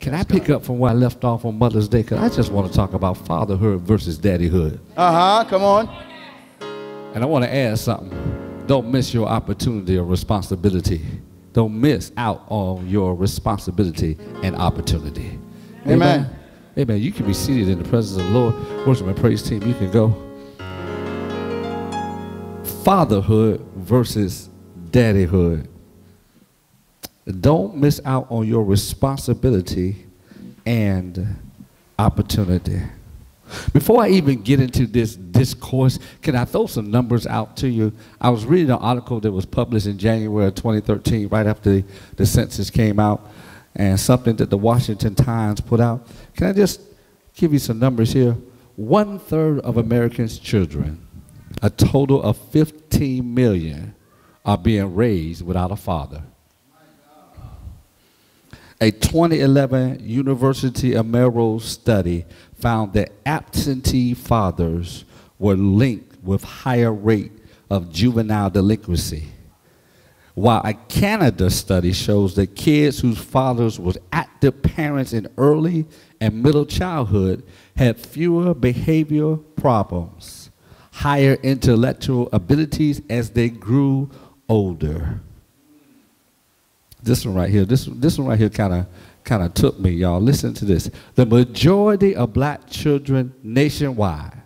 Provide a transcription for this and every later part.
Can I pick up from where I left off on Mother's Day? Because I just want to talk about fatherhood versus daddyhood. Come on. And I want to add something. Don't miss your opportunity or responsibility. Don't miss out on your responsibility and opportunity. Amen. Amen. You can be seated in the presence of the Lord. Worship and praise team, you can go. Fatherhood versus daddyhood. Don't miss out on your responsibility and opportunity. Before I even get into this discourse, can I throw some numbers out to you? I was reading an article that was published in January of 2013, right after the census came out, and something that the Washington Times put out. Can I just give you some numbers here? 1/3 of Americans' children, a total of 15 million, are being raised without a father. A 2011 University of Melrose study found that absentee fathers were linked with higher rate of juvenile delinquency, while a Canada study shows that kids whose fathers were active parents in early and middle childhood had fewer behavioral problems, higher intellectual abilities as they grew older. This one right here, this one right here kind of took me, y'all. Listen to this. The majority of black children nationwide,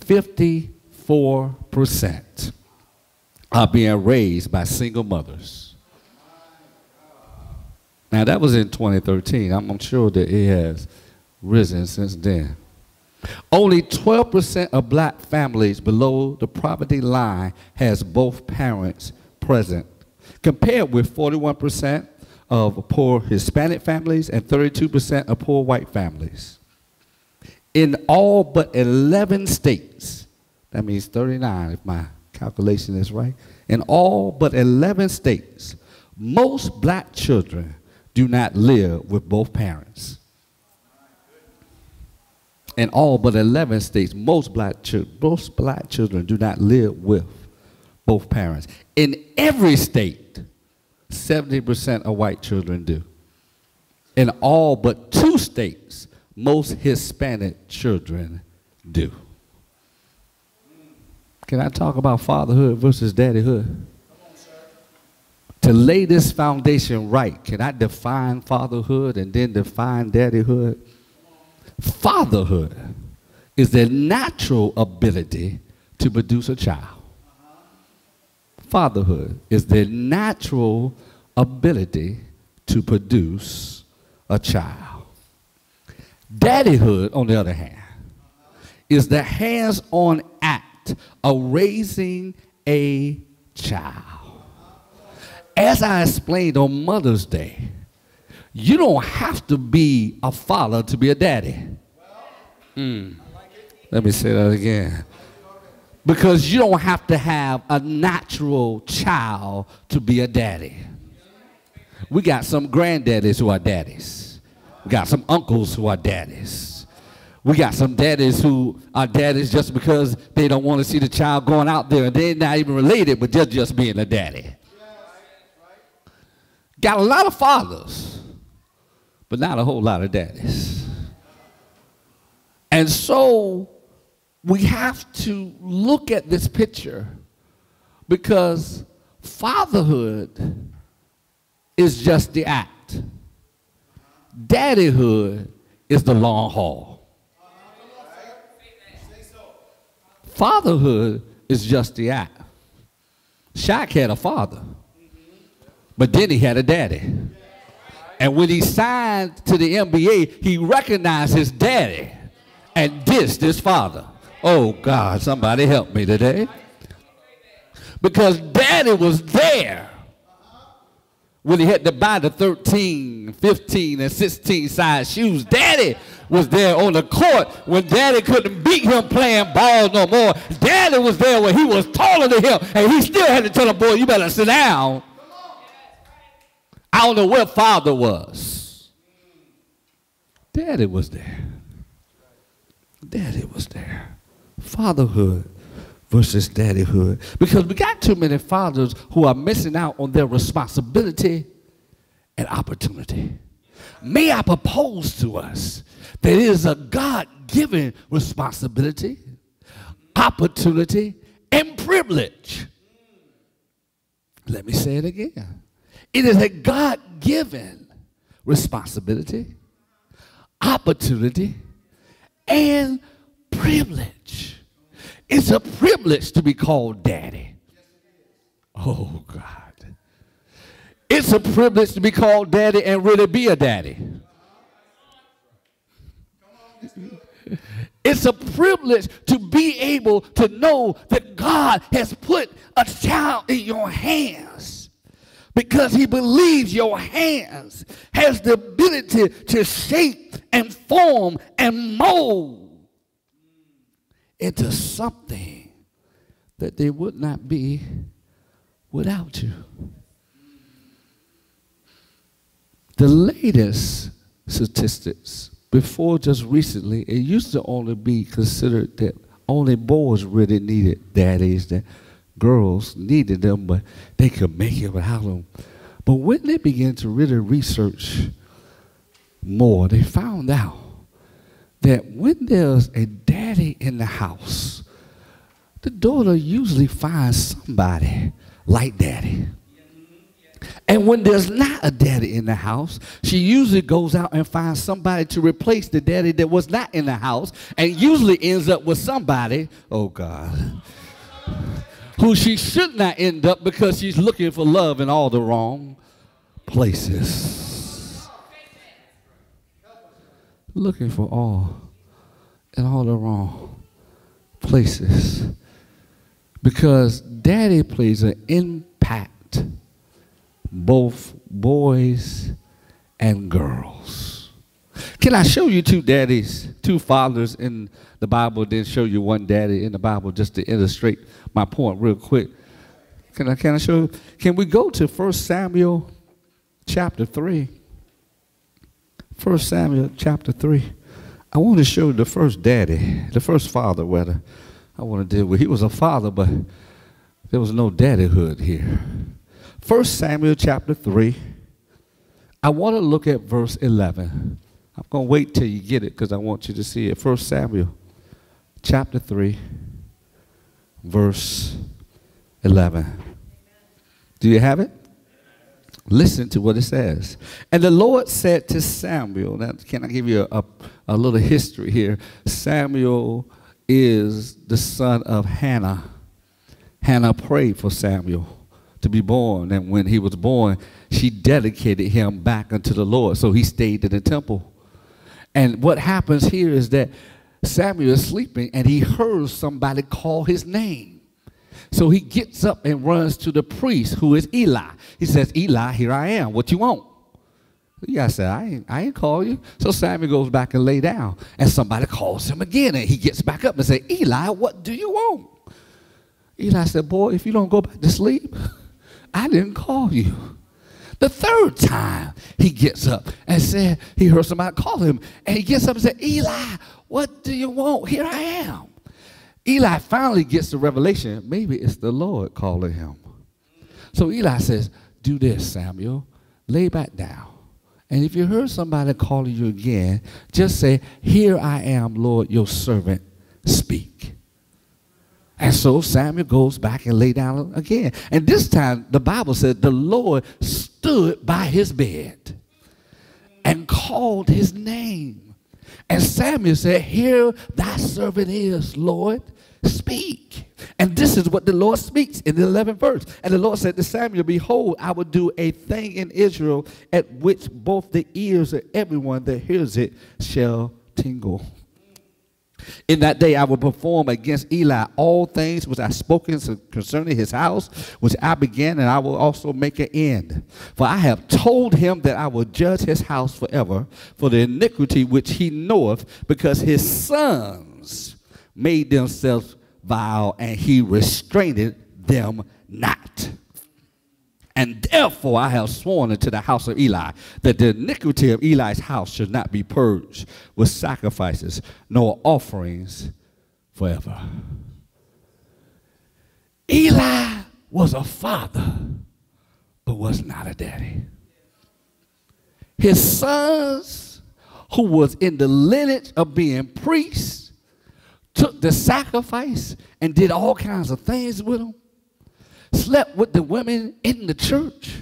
54%, are being raised by single mothers. Now that was in 2013. I'm sure that it has risen since then. Only 12% of black families below the poverty line has both parents present, compared with 41% of poor Hispanic families and 32% of poor white families. In all but 11 states, that means 39 if my calculation is right, in all but 11 states, most black children do not live with both parents. In all but 11 states, most black children do not live with both parents. In every state, 70% of white children do. In all but 2 states, most Hispanic children do. Can I talk about fatherhood versus daddyhood? To lay this foundation right, can I define fatherhood and then define daddyhood? Fatherhood is the natural ability to produce a child. Fatherhood is the natural ability to produce a child. Daddyhood, on the other hand, is the hands-on act of raising a child. As I explained on Mother's Day, you don't have to be a father to be a daddy. Let me say that again. Because you don't have to have a natural child to be a daddy. We got some granddaddies who are daddies. We got some uncles who are daddies. We got some daddies who are daddies just because they don't want to see the child going out there and they're not even related, but just being a daddy. Got a lot of fathers, but not a whole lot of daddies. And so we have to look at this picture because fatherhood is just the act. Daddyhood is the long haul. Fatherhood is just the act. Shaq had a father, but then he had a daddy. And when he signed to the NBA, he recognized his daddy and dissed his father. Oh, God, somebody help me today. Because daddy was there when he had to buy the 13, 15, and 16 size shoes. Daddy was there on the court when daddy couldn't beat him playing ball no more. Daddy was there when he was taller than him, and he still had to tell him, boy, you better sit down. I don't know where father was. Daddy was there. Daddy was there. Fatherhood versus daddyhood. Because we got too many fathers who are missing out on their responsibility and opportunity. May I propose to us that it is a God-given responsibility, opportunity, and privilege. Let me say it again. It is a God-given responsibility, opportunity, and privilege. It's a privilege to be called daddy. Oh, God. It's a privilege to be called daddy and really be a daddy. It's a privilege to be able to know that God has put a child in your hands because he believes your hands has the ability to shape and form and mold into something that they would not be without you. The latest statistics, before just recently, it used to only be considered that only boys really needed daddies, that girls needed them, but they could make it without them. But when they began to really research more, they found out that when there's a daddy in the house, the daughter usually finds somebody like daddy. And when there's not a daddy in the house, she usually goes out and finds somebody to replace the daddy that was not in the house, and usually ends up with somebody, oh God, who she should not end up because she's looking for love in all the wrong places. Looking for all in all the wrong places. Because daddy plays an impact both boys and girls. Can I show you two daddies, two fathers in the Bible, then show you one daddy in the Bible just to illustrate my point real quick? Can I show you? Can we go to 1 Samuel chapter 3? 1 Samuel chapter 3. I want to show you the first daddy, the first father, rather, I want to deal with. He was a father, but there was no daddyhood here. 1 Samuel chapter 3, I want to look at verse 11. I'm going to wait till you get it because I want you to see it. 1 Samuel chapter 3, verse 11. Do you have it? Listen to what it says. And the Lord said to Samuel, now can I give you a little history here? Samuel is the son of Hannah. Hannah prayed for Samuel to be born, and when he was born, she dedicated him back unto the Lord, so he stayed in the temple. And what happens here is that Samuel is sleeping, and he heard somebody call his name. So he gets up and runs to the priest, who is Eli. He says, Eli, here I am. What you want? Eli said, I ain't call you. So Samuel goes back and lay down, and somebody calls him again, and he gets back up and says, Eli, what do you want? Eli said, boy, if you don't go back to sleep, I didn't call you. The third time he gets up and said, he heard somebody call him, and he gets up and said, Eli, what do you want? Here I am. Eli finally gets the revelation, maybe it's the Lord calling him. So Eli says, do this, Samuel, lay back down. And if you heard somebody calling you again, just say, here I am, Lord, your servant, speak. And so Samuel goes back and lay down again. And this time, the Bible said the Lord stood by his bed and called his name. And Samuel said, here thy servant is, Lord, speak. And this is what the Lord speaks in the 11th verse. And the Lord said to Samuel, behold, I will do a thing in Israel at which both the ears of everyone that hears it shall tingle. In that day I will perform against Eli all things which I spoken concerning his house, which I began, and I will also make an end. For I have told him that I will judge his house forever for the iniquity which he knoweth, because his sons made themselves vile, and he restrained them not. And therefore I have sworn unto the house of Eli that the iniquity of Eli's house should not be purged with sacrifices nor offerings forever. Eli was a father, but was not a daddy. his sons, who was in the lineage of being priests, took the sacrifice and did all kinds of things with them, slept with the women in the church.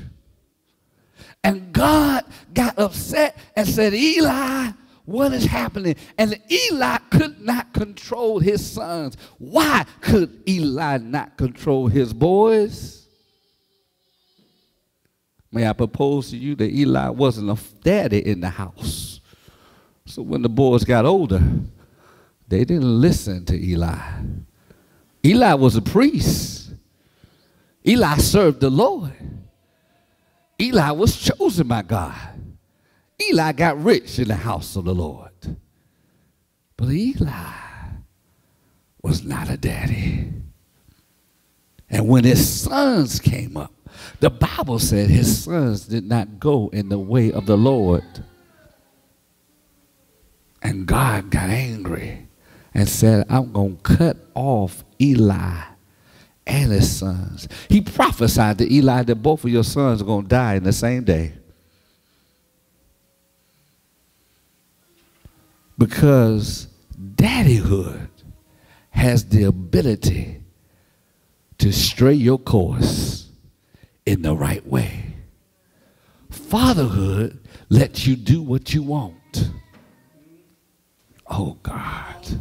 And God got upset and said, Eli, what is happening? And Eli could not control his sons. Why could Eli not control his boys? May I propose to you that Eli wasn't a daddy in the house. So when the boys got older, they didn't listen to Eli. Eli was a priest. Eli served the Lord. Eli was chosen by God. Eli got rich in the house of the Lord. But Eli was not a daddy. And when his sons came up, the Bible said his sons did not go in the way of the Lord. And God got angry and said, I'm going to cut off Eli and his sons. He prophesied to Eli that both of your sons are going to die in the same day. Because daddyhood has the ability to stray your course in the right way. Fatherhood lets you do what you want. Oh, God.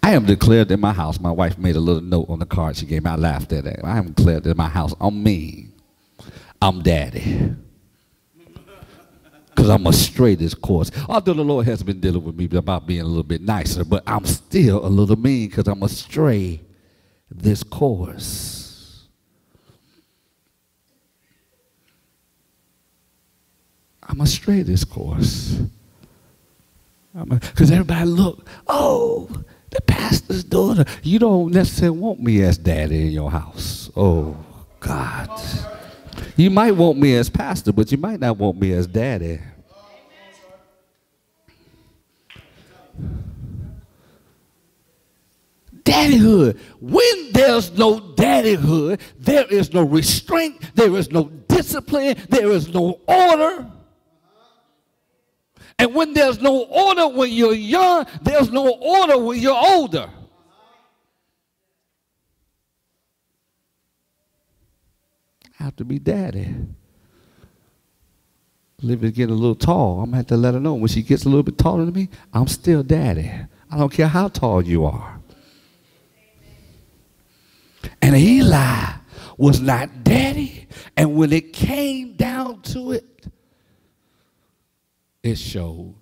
I am declared in my house. My wife made a little note on the card she gave me. I laughed at it. I am declared in my house. I'm mean. I'm daddy. Because I'm going to stray this course. Although the Lord has been dealing with me about being a little bit nicer, but I'm still a little mean because I'm going to stray this course. I'm going to stray this course. Because everybody look, oh, the pastor's daughter. You don't necessarily want me as daddy in your house. Oh, God. You might want me as pastor, but you might not want me as daddy. Daddyhood. When there's no daddyhood, there is no restraint, there is no discipline, there is no order. And when there's no order when you're young, there's no order when you're older. I have to be daddy. Olivia getting a little tall. I'm going to have to let her know when she gets a little bit taller than me, I'm still daddy. I don't care how tall you are. And Eli was not daddy. And when it came down to it, it showed.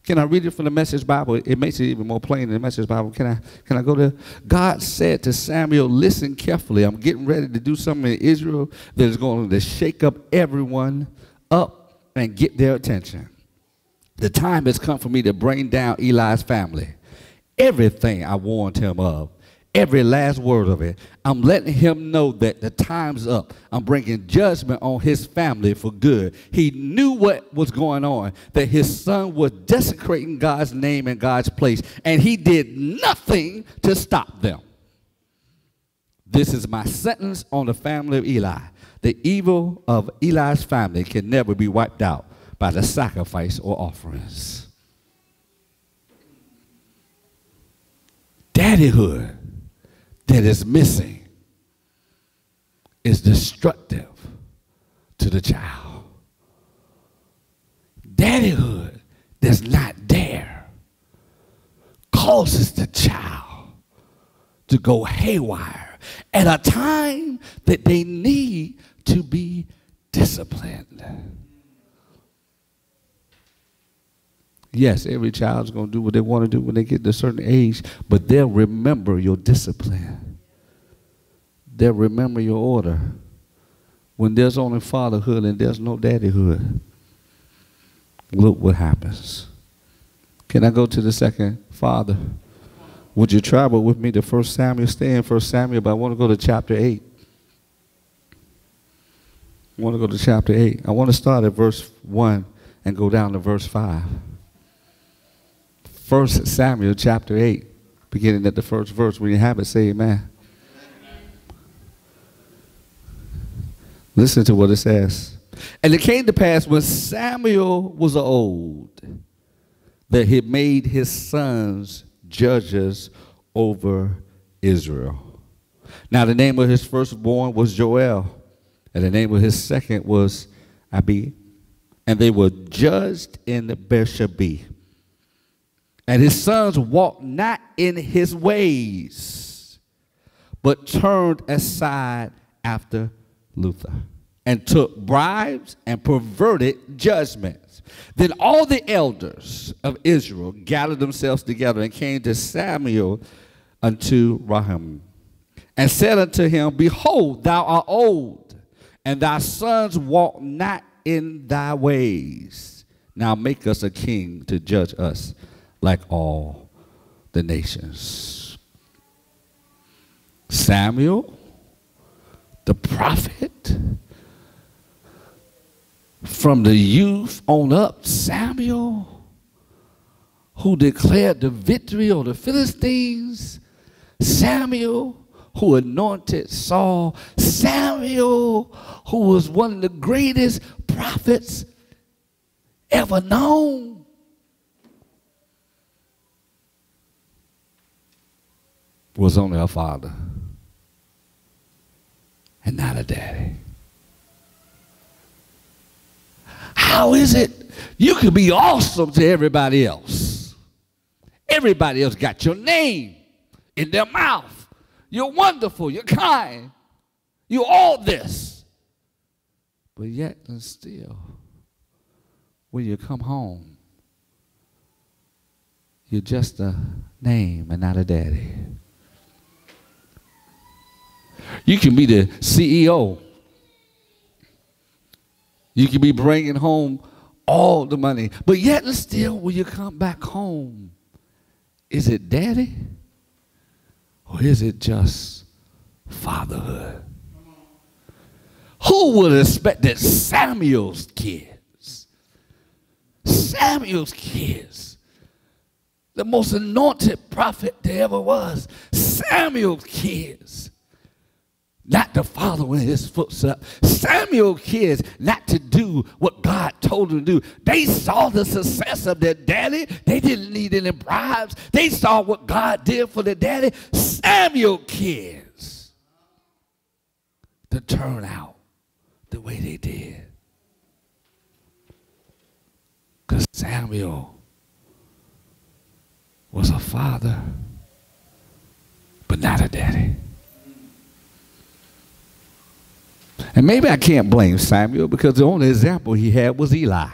Can I read it from the Message Bible? It makes it even more plain in the Message Bible. Can I go there? God said to Samuel, listen carefully. I'm getting ready to do something in Israel that is going to shake up everyone up and get their attention. The time has come for me to bring down Eli's family. Everything I warned him of, every last word of it, I'm letting him know that the time's up. I'm bringing judgment on his family for good. He knew what was going on, that his son was desecrating God's name and God's place, and he did nothing to stop them. This is my sentence on the family of Eli. The evil of Eli's family can never be wiped out by the sacrifice or offerings. Daddyhood that is missing is destructive to the child. Daddyhood that's not there causes the child to go haywire at a time that they need to be disciplined. Yes, every child's going to do what they want to do when they get to a certain age, but they'll remember your discipline. They'll remember your order. When there's only fatherhood and there's no daddyhood, look what happens. Can I go to the second father? Would you travel with me to 1 Samuel? Stay in 1 Samuel, but I want to go to chapter 8. I want to go to chapter 8. I want to start at verse 1 and go down to verse 5. 1 Samuel chapter 8, beginning at the first verse. When you have it, say amen. Listen to what it says. And it came to pass when Samuel was old that he made his sons judges over Israel. Now the name of his firstborn was Joel, and the name of his second was Abi. And they were judged in Beersheba. And his sons walked not in his ways, but turned aside after Luther, and took bribes and perverted judgments. Then all the elders of Israel gathered themselves together and came to Samuel unto Raham, and said unto him, Behold, thou art old, and thy sons walk not in thy ways. Now make us a king to judge us like all the nations. Samuel, the prophet, from the youth on up, Samuel, who declared the victory over the Philistines, Samuel, who anointed Saul, Samuel, who was one of the greatest prophets ever known. Was only a father and not a daddy. How is it you can be awesome to everybody else? Everybody else got your name in their mouth. You're wonderful, you're kind, you're all this. But yet and still, when you come home, you're just a name and not a daddy. You can be the CEO. You can be bringing home all the money. But yet and still, when you come back home, is it daddy? Or is it just fatherhood? Who would expect that Samuel's kids, the most anointed prophet there ever was, Samuel's kids, not to follow in his footsteps. Samuel's kids not to do what God told them to do. They saw the success of their daddy. They didn't need any bribes. They saw what God did for their daddy. Samuel's kids to turn out the way they did. Because Samuel was a father, but not a daddy. And maybe I can't blame Samuel because the only example he had was Eli.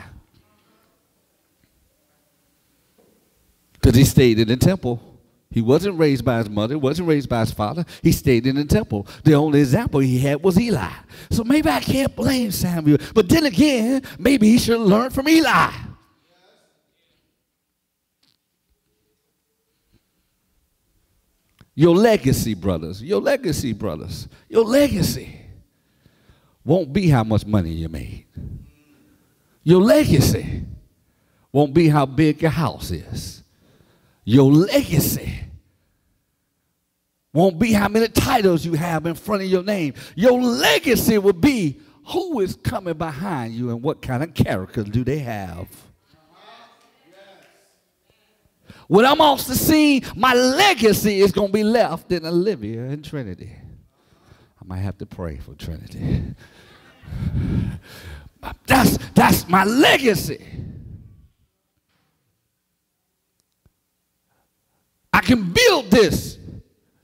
Because he stayed in the temple. He wasn't raised by his mother, wasn't raised by his father. He stayed in the temple. The only example he had was Eli. So maybe I can't blame Samuel. But then again, maybe he should learn from Eli. Your legacy, brothers, your legacy won't be how much money you made. Your legacy won't be how big your house is. Your legacy won't be how many titles you have in front of your name. Your legacy will be who is coming behind you and what kind of character do they have. When I'm off the scene, my legacy is going to be left in Olivia and Trinity. I might have to pray for Trinity. That's my legacy. I can build this,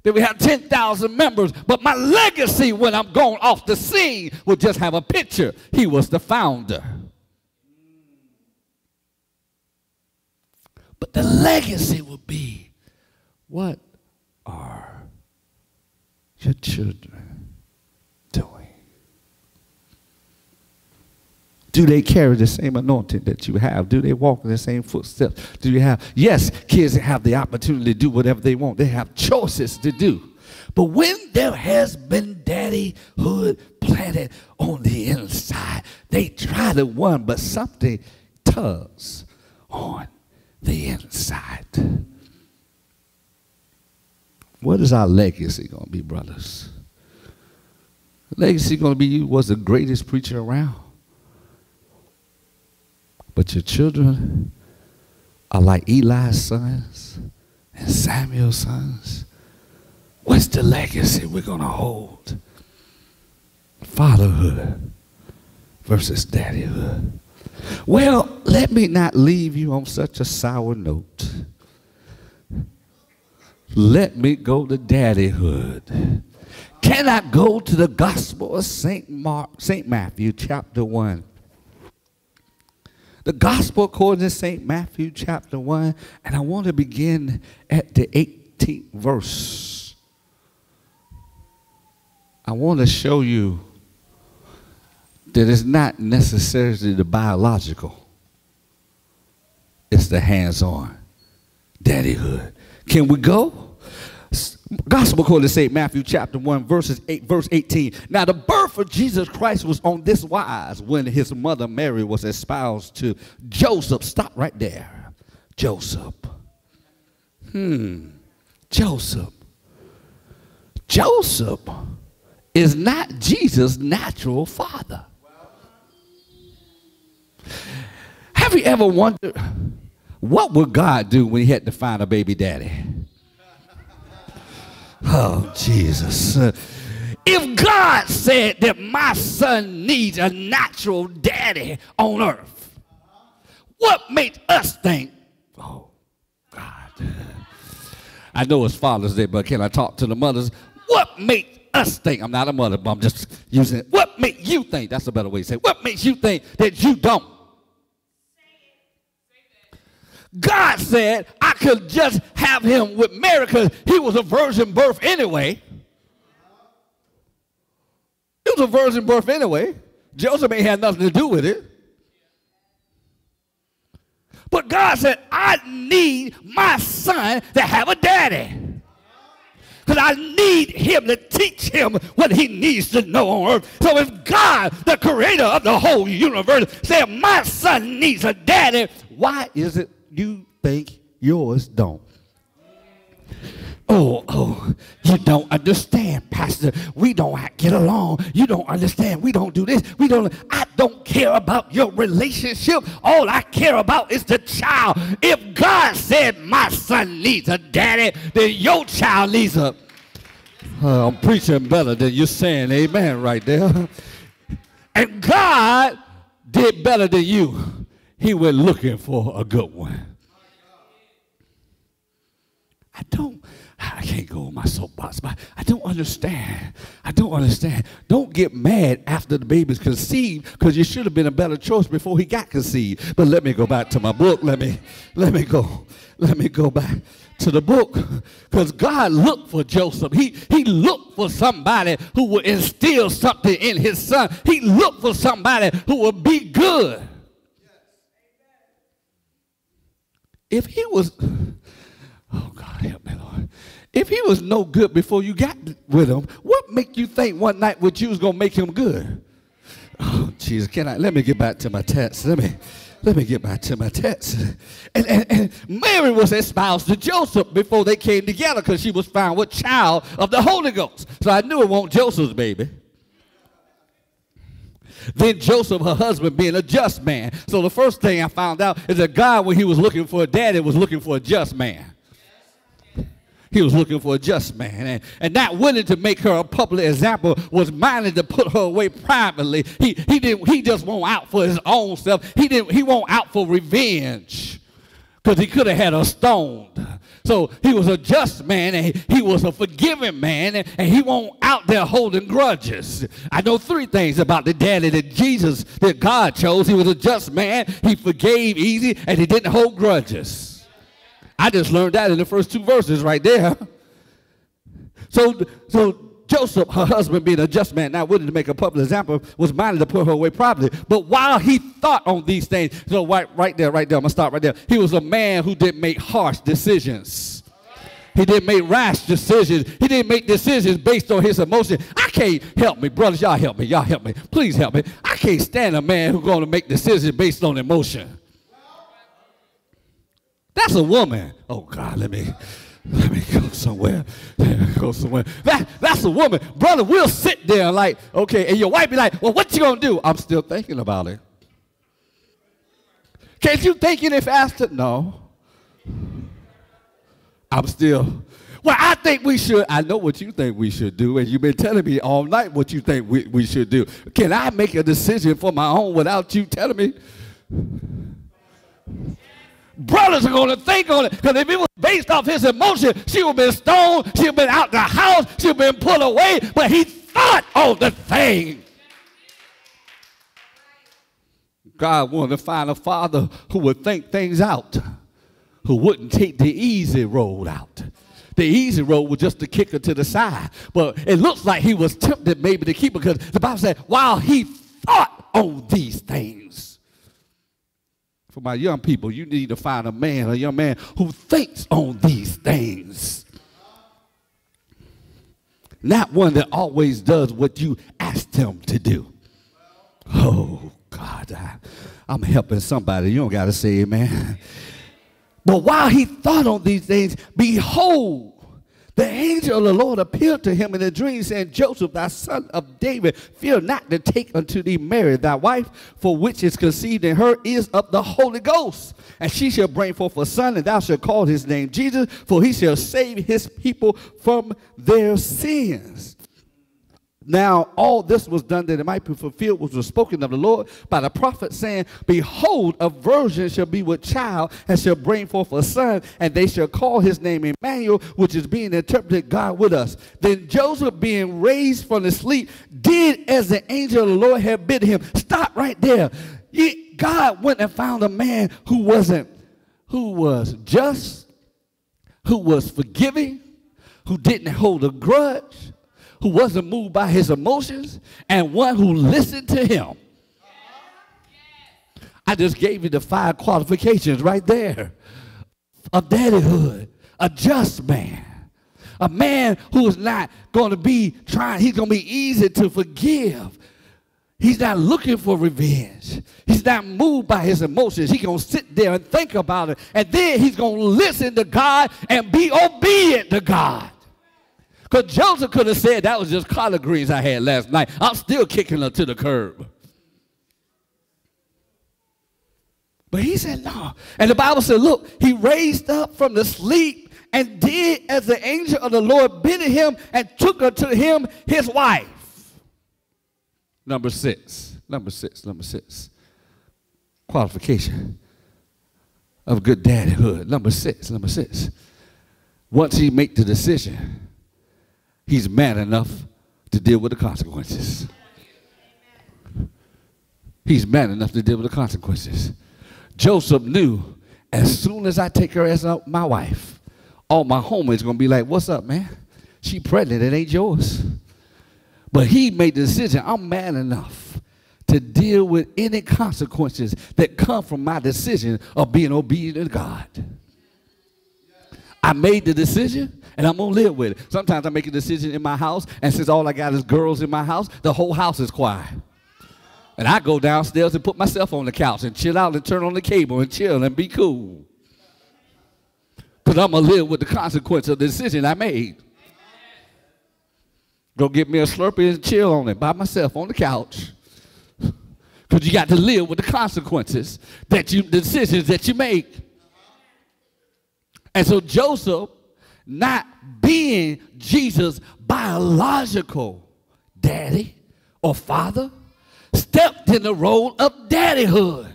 that we have 10,000 members, but my legacy when I'm going off the scene will just have a picture. He was the founder. But the legacy will be, what are your children doing? Do they carry the same anointing that you have? Do they walk in the same footsteps? Do you have? Yes, kids have the opportunity to do whatever they want. They have choices to do. But when there has been daddyhood planted on the inside, they try to run, but something tugs on the inside. What is our legacy going to be, brothers? Legacy going to be you was the greatest preacher around. But your children are like Eli's sons and Samuel's sons. What's the legacy we're going to hold? Fatherhood versus daddyhood. Well, let me not leave you on such a sour note. Let me go to daddyhood. Can I go to the Gospel of St. Matthew, chapter 1? The Gospel according to St. Matthew, chapter 1, and I want to begin at the 18th verse. I want to show you that it's not necessarily the biological. It's the hands-on daddyhood. Can we go? Gospel according to St. Matthew chapter 1 verse 18. Now the birth of Jesus Christ was on this wise when his mother Mary was espoused to Joseph. Stop right there. Joseph. Joseph. Joseph is not Jesus' natural father. Have you ever wondered what would God do when he had to find a baby daddy? Oh, Jesus. If God said that my son needs a natural daddy on earth, what made us think, oh, God. I know it's Father's Day, but can I talk to the mothers? What made us think, I'm not a mother, but I'm just using it. What made you think, that's a better way to say it, what makes you think that you don't? God said I could just have him with Mary because he was a virgin birth anyway. It was a virgin birth anyway. Joseph ain't had nothing to do with it. But God said, I need my son to have a daddy. Because I need him to teach him what he needs to know on earth. So if God, the creator of the whole universe, said my son needs a daddy, why is it you think yours don't? Oh, you don't understand, Pastor. We don't get along. You don't understand. We don't do this. I don't care about your relationship. All I care about is the child. If God said my son needs a daddy, then your child needs a... I'm preaching better than you're saying amen right there. And God did better than you. He went looking for a good one. I can't go on my soapbox, but I don't understand. Don't get mad after the baby's conceived because you should have been a better choice before he got conceived. But let me go back to my book. Let me go back to the book because God looked for Joseph. He looked for somebody who would instill something in his son. He looked for somebody who would be good. If he was, oh God, help me, Lord. If he was no good before you got with him, what make you think one night with you was going to make him good? Oh, Jesus, let me get back to my text. Let me get back to my text. And Mary was espoused to Joseph before they came together because she was found with child of the Holy Ghost. So I knew it wasn't Joseph's baby. Then Joseph, her husband, being a just man. So the first thing I found out is that God, when he was looking for a daddy, was looking for a just man. He was looking for a just man. And not willing to make her a public example, was minded to put her away privately. He just won't out for his own self. He won't out for revenge because he could have had her stoned. So he was a just man, and he was a forgiving man, and he won't out there holding grudges. I know three things about the daddy that God chose. He was a just man, he forgave easy, and he didn't hold grudges. I just learned that in the first two verses right there. So Joseph, her husband, being a just man, not willing to make a public example, was minded to put her away privately. But while he thought on these things, so right there, I'm going to stop right there. He was a man who didn't make harsh decisions. He didn't make rash decisions. He didn't make decisions based on his emotion. I can't, help me, brothers, y'all help me. Please help me. I can't stand a man who's going to make decisions based on emotion. That's a woman. Oh, God, let me go somewhere. That's a woman. Brother, we'll sit there like, okay, and your wife be like, well, what you going to do? I'm still thinking about it. Can't you think any faster? No. I'm still. Well, I think we should. I know what you think we should do, and you've been telling me all night what you think we should do. Can I make a decision for my own without you telling me? Brothers are going to think on it, because if it was based off his emotion, she would have been stoned, she would have been out the house, she would have been put away, but he thought on the thing. God wanted to find a father who would think things out, who wouldn't take the easy road out. The easy road was just to kick her to the side. But it looks like he was tempted maybe to keep her, because the Bible said, while he thought on these things. For my young people, you need to find a young man who thinks on these things. Not one that always does what you asked him to do. Oh, God, I'm helping somebody. You don't got to say amen. But while he thought on these things, behold, the angel of the Lord appeared to him in a dream, saying, Joseph, thy son of David, fear not to take unto thee Mary, thy wife, for which is conceived in her is of the Holy Ghost. And she shall bring forth a son, and thou shalt call his name Jesus, for he shall save his people from their sins. Now, all this was done that it might be fulfilled, which was spoken of the Lord by the prophet, saying, behold, a virgin shall be with child, and shall bring forth a son, and they shall call his name Emmanuel, which is being interpreted, God with us. Then Joseph, being raised from the sleep, did as the angel of the Lord had bidden him. Stop right there. God went and found a man who was just, who was forgiving, who didn't hold a grudge, who wasn't moved by his emotions, and one who listened to him. I just gave you the 5 qualifications right there of daddyhood. A just man. A man who is not going to be he's going to be easy to forgive. He's not looking for revenge. He's not moved by his emotions. He's going to sit there and think about it, and then he's going to listen to God and be obedient to God. Because Joseph could have said, that was just collard greens I had last night. I'm still kicking her to the curb. But he said, no. And the Bible said, look, he raised up from the sleep and did as the angel of the Lord bid him, and took her to him, his wife. Number 6. Qualification of good daddyhood. Number six. Once he make the decision, he's man enough to deal with the consequences. He's man enough to deal with the consequences. Joseph knew, as soon as I take her as my wife, all my homies going to be like, what's up, man? She pregnant, it ain't yours. But he made the decision, I'm man enough to deal with any consequences that come from my decision of being obedient to God. I made the decision, and I'm going to live with it. Sometimes I make a decision in my house, and since all I got is girls in my house, the whole house is quiet. And I go downstairs and put myself on the couch and chill out and turn on the cable and chill and be cool. Because I'm going to live with the consequence of the decision I made. Go get me a Slurpee and chill on it by myself on the couch. Because you got to live with the consequences, the decisions that you make. And so Joseph, not being Jesus' biological daddy or father, stepped in the role of daddyhood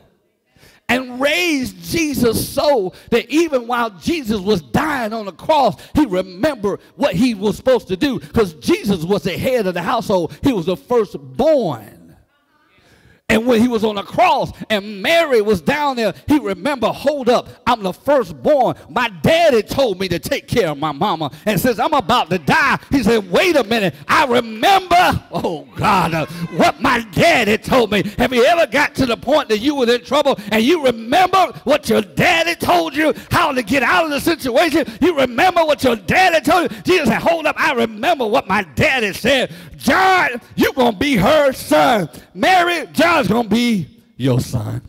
and raised Jesus so that even while Jesus was dying on the cross, he remembered what he was supposed to do, because Jesus was the head of the household. He was the firstborn. And when he was on the cross and Mary was down there, he remembered, hold up, I'm the firstborn. My daddy told me to take care of my mama. And since I'm about to die, he said, wait a minute, I remember, oh God, what my daddy told me. Have you ever got to the point that you were in trouble and you remember what your daddy told you, how to get out of the situation? You remember what your daddy told you? Jesus said, hold up, I remember what my daddy said. John, you're going to be her son. Mary, John's going to be your son.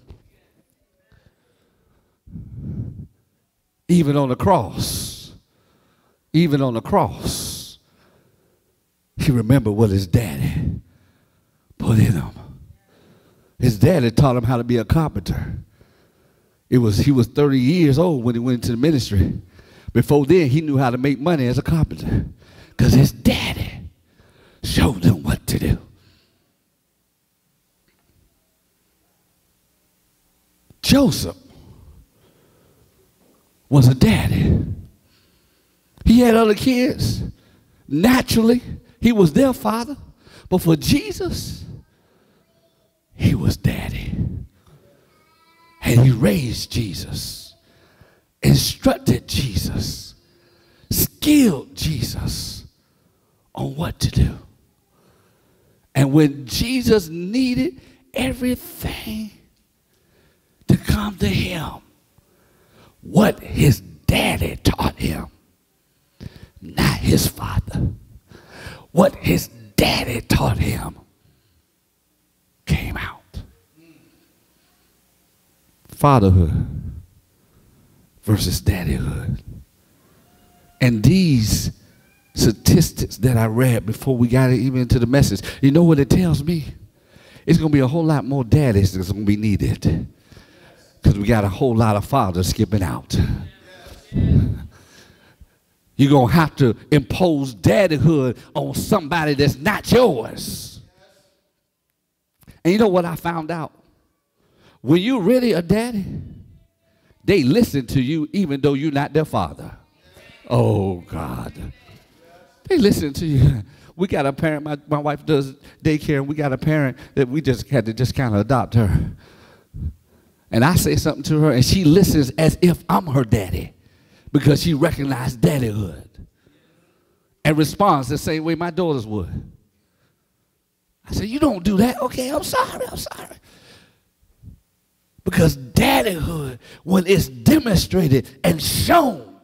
Even on the cross, he remembered what his daddy put in him. His daddy taught him how to be a carpenter. He was 30 years old when he went into the ministry. Before then, he knew how to make money as a carpenter because his daddy showed him what to do. Joseph was a daddy. He had other kids. Naturally, he was their father. But for Jesus, he was daddy. And he raised Jesus, instructed Jesus, skilled Jesus on what to do. And when Jesus needed everything to come to him, what his daddy taught him, not his father, what his daddy taught him came out. Fatherhood versus daddyhood. And these statistics that I read before we got even into the message, you know what it tells me? It's going to be a whole lot more daddies that's going to be needed because we got a whole lot of fathers skipping out. You're going to have to impose daddyhood on somebody that's not yours. And you know what I found out? When you're really a daddy, they listen to you even though you're not their father. Oh, God. They listen to you. We got a parent, my wife does daycare, and we got a parent that we just had to just kind of adopt her. And I say something to her, and she listens as if I'm her daddy because she recognized daddyhood and responds the same way my daughters would. I said, you don't do that. Okay, I'm sorry. Because daddyhood, when it's demonstrated and shown,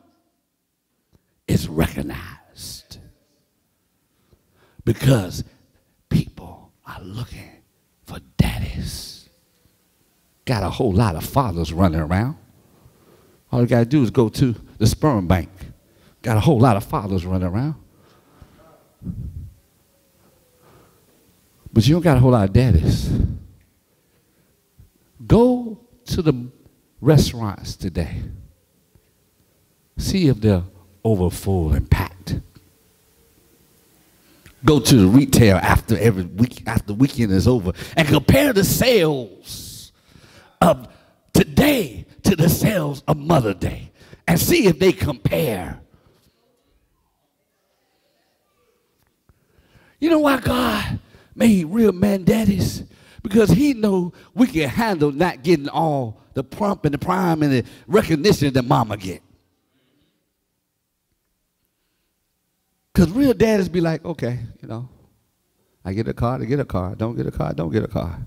is recognized. Because people are looking for daddies. Got a whole lot of fathers running around. All you got to do is go to the sperm bank. Got a whole lot of fathers running around. But you don't got a whole lot of daddies. Go to the restaurants today. See if they're overfull and packed. Go to the retail after the weekend is over and compare the sales of today to the sales of Mother's Day and see if they compare. You know why God made real man daddies? Because he know we can handle not getting all the prompt and the prime and the recognition that mama get. Because real daddies be like, okay, you know, I get a car, I get a car. Don't get a car, don't get a car.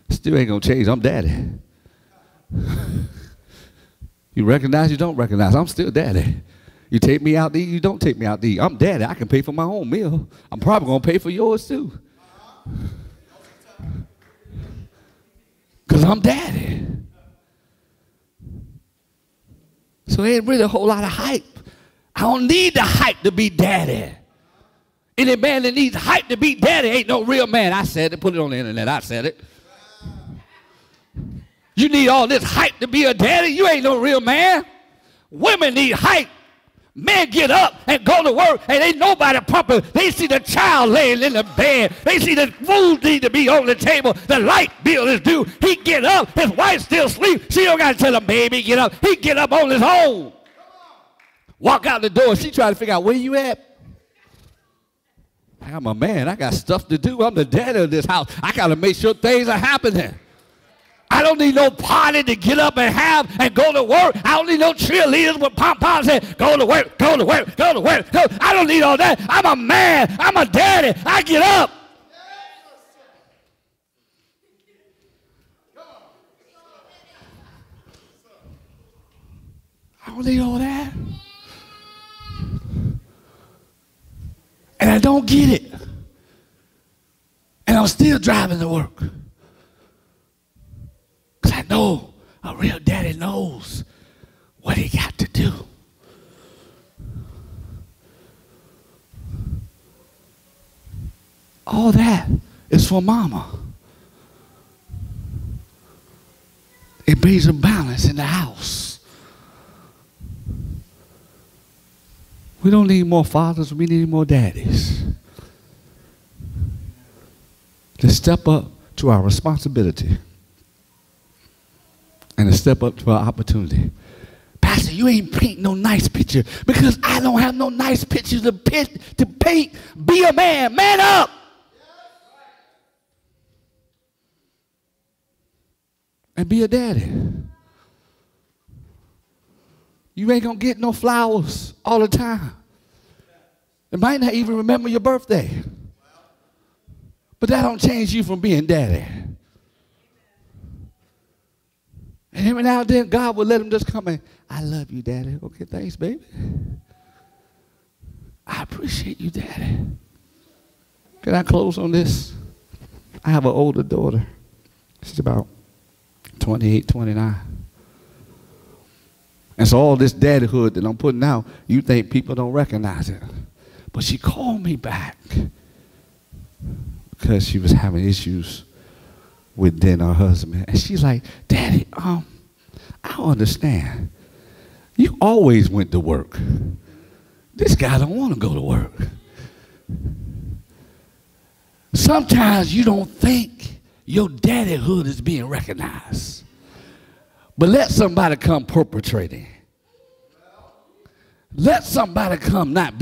Still ain't going to change. I'm daddy. You recognize, you don't recognize. I'm still daddy. You take me out to eat, you don't take me out to eat. I'm daddy. I can pay for my own meal. I'm probably going to pay for yours too. Because I'm daddy. So there ain't really a whole lot of hype. I don't need the hype to be daddy. Any man that needs hype to be daddy ain't no real man. I said it. Put it on the internet. I said it. You need all this hype to be a daddy? You ain't no real man. Women need hype. Men get up and go to work and ain't nobody pumping. They see the child laying in the bed. They see the food need to be on the table. The light bill is due. He get up. His wife still asleep. She don't got to tell him, baby, get up. He get up on his own. Walk out the door. She trying to figure out where you at. I'm a man. I got stuff to do. I'm the daddy of this house. I got to make sure things are happening. I don't need no party to get up and have and go to work. I don't need no cheerleaders with pom-poms saying, go to work, go to work, go to work. Go. I don't need all that. I'm a man. I'm a daddy. I get up. I don't need all that. And I don't get it. And I'm still driving to work. Because I know a real daddy knows what he got to do. All that is for mama. It brings a balance. fathers in the house. We don't need more fathers, we need more daddies. To step up to our responsibility and to step up to our opportunity. Pastor, you ain't painting no nice picture because I don't have no nice pictures to paint. Be a man. Man up. And be a daddy. You ain't going to get no flowers all the time. It might not even remember your birthday. But that don't change you from being daddy. And every now and then, God will let him just come in. I love you, daddy. Okay, thanks, baby. I appreciate you, daddy. Can I close on this? I have an older daughter. She's about 28, 29. And so all this daddyhood that I'm putting out, you think people don't recognize it. But she called me back because she was having issues with her husband. And she's like, Daddy, I don't understand. You always went to work. This guy don't want to go to work. Sometimes you don't think your daddyhood is being recognized. But let somebody come perpetrating. Let somebody come not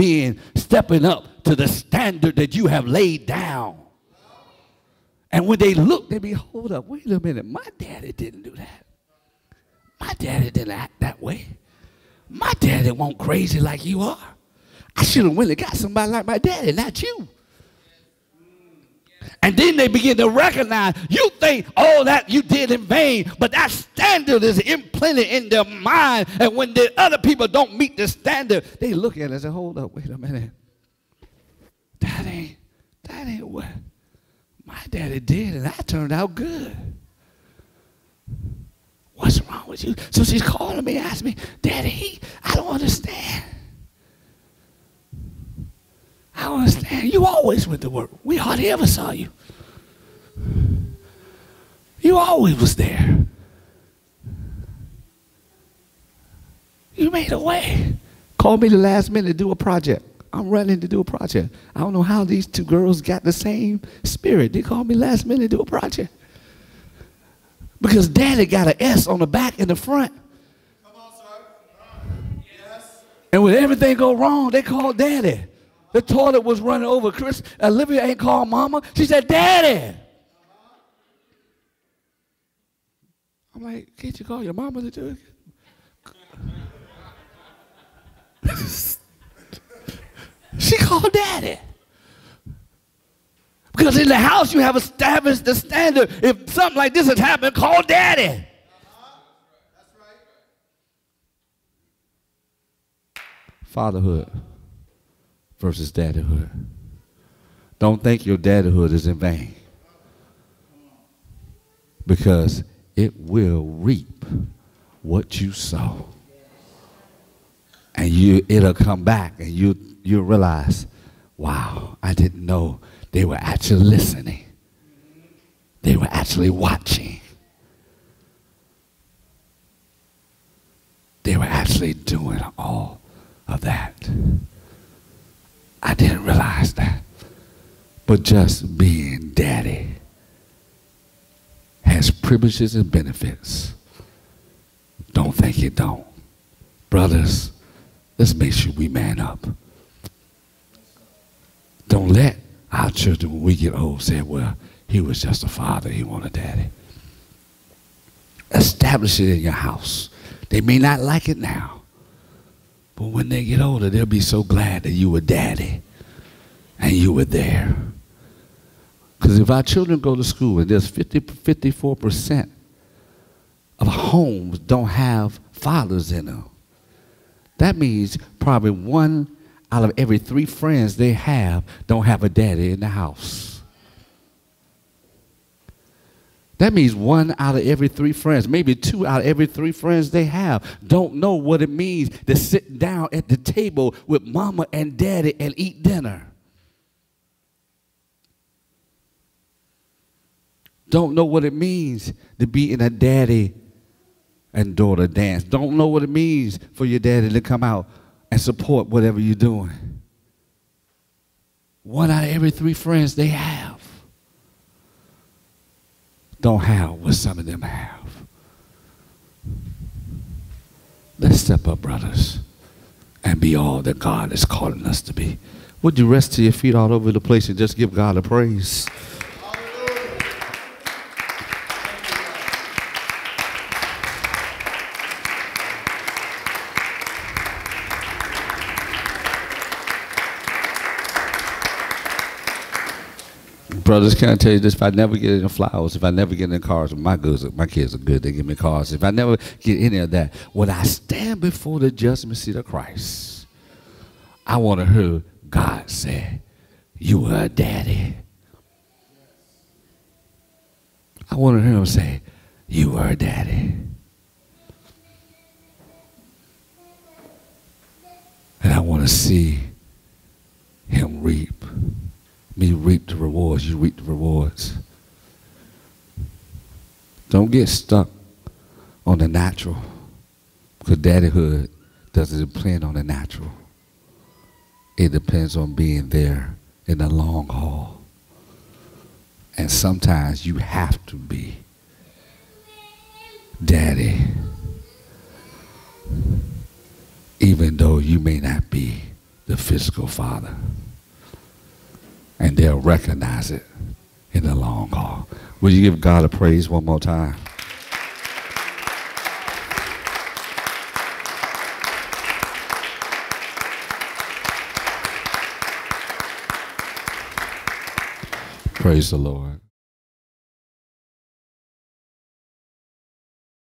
stepping up to the standard that you have laid down. And when they look, they be, hold up, wait a minute, my daddy didn't do that. My daddy didn't act that way. My daddy wasn't crazy like you are. I should have really got somebody like my daddy, not you. And then they begin to recognize, you think all that you did in vain, but that standard is implanted in their mind. And when the other people don't meet the standard, they look at it and say, hold up, wait a minute. That ain't what my daddy did, and I turned out good. What's wrong with you? So she's calling me, asking me, Daddy, I don't understand. I don't understand. You always went to work. We hardly ever saw you. You always was there. You made a way. Called me the last minute to do a project. I'm running to do a project. I don't know how these two girls got the same spirit. They called me last minute to do a project. Because Daddy got an S on the back and the front. Come on, sir. Yes. And when everything go wrong, they call Daddy. The toilet was running over. Olivia ain't called Mama. She said, Daddy. I'm like, can't you call your mama to do it? She called Daddy. Because in the house you have established the standard. If something like this has happened, call Daddy. That's right. Fatherhood versus daddyhood. Don't think your daddyhood is in vain. Because it will reap what you sow. And it'll come back and you'll realize, wow, I didn't know they were actually listening. They were actually watching. They were actually doing all of that. I didn't realize that. But just being daddy has privileges and benefits. Don't think it don't. Brothers, let's make sure we man up. Don't let our children, when we get old, say, well, he was just a father, he wanted a daddy. Establish it in your house. They may not like it now, but when they get older, they'll be so glad that you were daddy and you were there. Because if our children go to school and there's 54% of homes don't have fathers in them, that means probably 1 out of every 3 friends they have don't have a daddy in the house. That means 1 out of every 3 friends, maybe 2 out of every 3 friends they have don't know what it means to sit down at the table with mama and daddy and eat dinner. Don't know what it means to be in a and daughter dance. Don't know what it means for your daddy to come out and support whatever you're doing. 1 out of every 3 friends they have don't have what some of them have. Let's step up, brothers, and be all that God is calling us to be. Would you rest to your feet all over the place and just give God a praise? Brothers, can I tell you this? If I never get any flowers, if I never get any cars, my kids are good, they give me cars. If I never get any of that, when I stand before the judgment seat of Christ, I want to hear God say, you were a daddy. I want to hear him say, you were a daddy. And I want to see him reap. Me reap the rewards, you reap the rewards. Don't get stuck on the natural, because daddyhood doesn't depend on the natural. It depends on being there in the long haul. And sometimes you have to be daddy, even though you may not be the physical father. And they'll recognize it in the long haul. Will you give God a praise one more time? Praise the Lord.